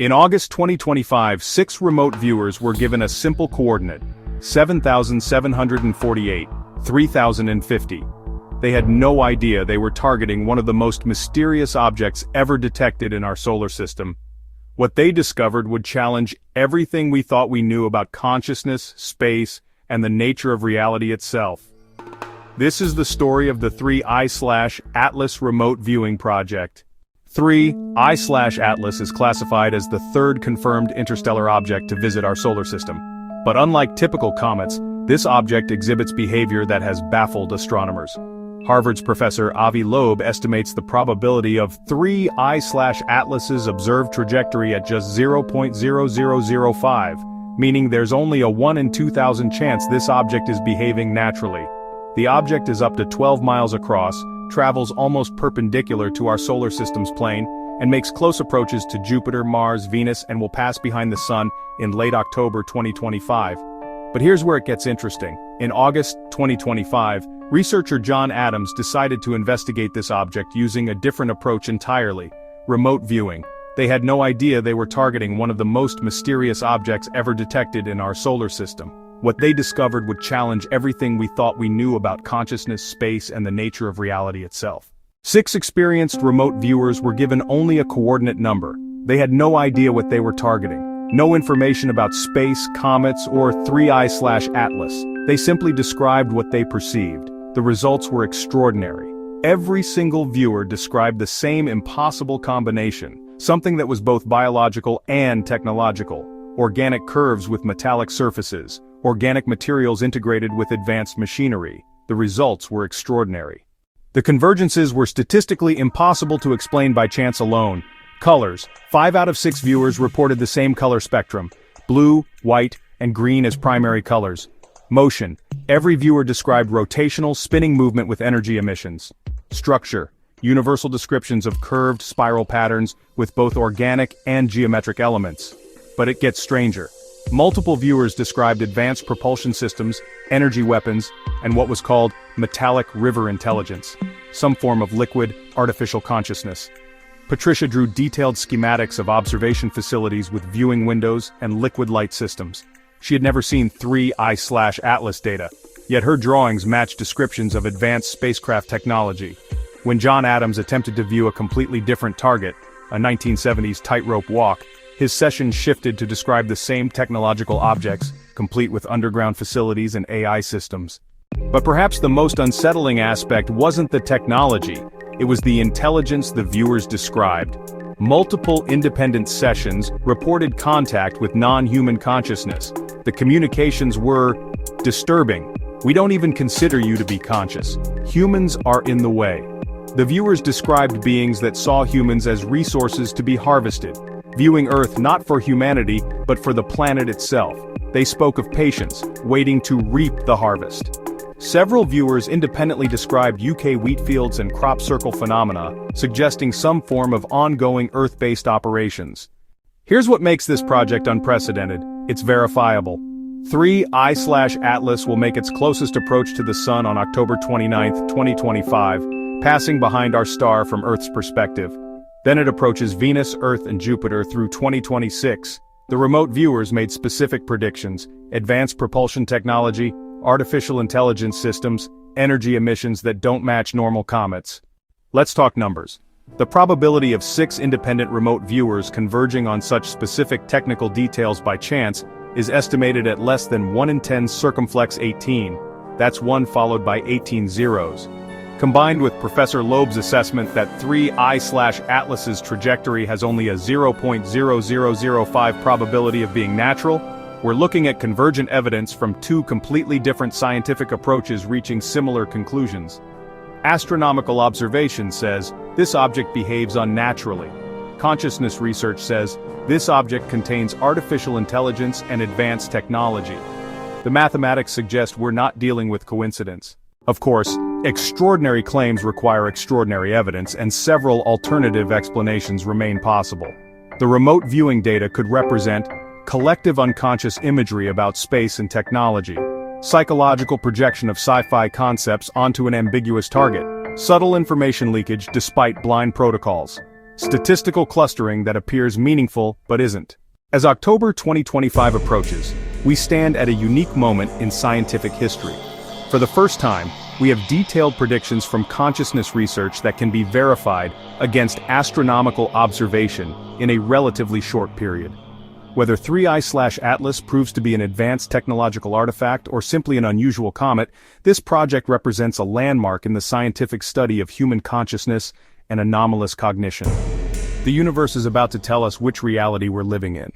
In August 2025, 6 remote viewers were given a simple coordinate: 7,748, 3,050. They had no idea they were targeting one of the most mysterious objects ever detected in our solar system. What they discovered would challenge everything we thought we knew about consciousness, space, and the nature of reality itself. This is the story of the 3I/Atlas remote viewing project. 3I/Atlas is classified as the third confirmed interstellar object to visit our solar system. But unlike typical comets, this object exhibits behavior that has baffled astronomers. Harvard's Professor Avi Loeb estimates the probability of 3I/Atlas's observed trajectory at just 0.0005, meaning there's only a 1 in 2,000 chance this object is behaving naturally. The object is up to 12 miles across, travels almost perpendicular to our solar system's plane, and makes close approaches to Jupiter, Mars, Venus, and will pass behind the Sun in late October 2025. But here's where it gets interesting. In August 2025, researcher John Adams decided to investigate this object using a different approach entirely: remote viewing. They had no idea they were targeting one of the most mysterious objects ever detected in our solar system. What they discovered would challenge everything we thought we knew about consciousness, space, and the nature of reality itself. 6 experienced remote viewers were given only a coordinate number. They had no idea what they were targeting. No information about space, comets, or 3I/Atlas. They simply described what they perceived. The results were extraordinary. Every single viewer described the same impossible combination, something that was both biological and technological: organic curves with metallic surfaces, organic materials integrated with advanced machinery. The results were extraordinary. The convergences were statistically impossible to explain by chance alone. Colors: 5 out of 6 viewers reported the same color spectrum: blue, white, and green as primary colors. Motion: every viewer described rotational, spinning movement with energy emissions. Structure: universal descriptions of curved, spiral patterns with both organic and geometric elements. But it gets stranger. Multiple viewers described advanced propulsion systems, energy weapons, and what was called metallic river intelligence, some form of liquid, artificial consciousness. Patricia drew detailed schematics of observation facilities with viewing windows and liquid light systems. She had never seen 3I/Atlas data, yet her drawings matched descriptions of advanced spacecraft technology. When John Adams attempted to view a completely different target, a 1970s tightrope walk, his session shifted to describe the same technological objects, complete with underground facilities and AI systems. But perhaps the most unsettling aspect wasn't the technology, it was the intelligence the viewers described. Multiple independent sessions reported contact with non-human consciousness. The communications were disturbing. "We don't even consider you to be conscious. Humans are in the way." The viewers described beings that saw humans as resources to be harvested, viewing Earth not for humanity, but for the planet itself. They spoke of patience, waiting to reap the harvest. Several viewers independently described UK wheat fields and crop circle phenomena, suggesting some form of ongoing Earth-based operations. Here's what makes this project unprecedented: it's verifiable. 3I/Atlas will make its closest approach to the Sun on October 29, 2025, passing behind our star from Earth's perspective. Then it approaches Venus, Earth, and Jupiter through 2026. The remote viewers made specific predictions: advanced propulsion technology, artificial intelligence systems, energy emissions that don't match normal comets. Let's talk numbers. The probability of 6 independent remote viewers converging on such specific technical details by chance is estimated at less than 1 in 10 circumflex 18. That's 1 followed by 18 zeros. Combined with Professor Loeb's assessment that 3I/Atlas's trajectory has only a 0.0005 probability of being natural, we're looking at convergent evidence from 2 completely different scientific approaches reaching similar conclusions. Astronomical observation says, this object behaves unnaturally. Consciousness research says, this object contains artificial intelligence and advanced technology. The mathematics suggest we're not dealing with coincidence. Of course, extraordinary claims require extraordinary evidence, and several alternative explanations remain possible. The remote viewing data could represent collective unconscious imagery about space and technology, psychological projection of sci-fi concepts onto an ambiguous target, subtle information leakage despite blind protocols. Statistical clustering that appears meaningful but isn't. As October 2025 approaches, we stand at a unique moment in scientific history. For the first time, we have detailed predictions from consciousness research that can be verified against astronomical observation in a relatively short period. Whether 3I/Atlas proves to be an advanced technological artifact or simply an unusual comet, this project represents a landmark in the scientific study of human consciousness and anomalous cognition. The universe is about to tell us which reality we're living in.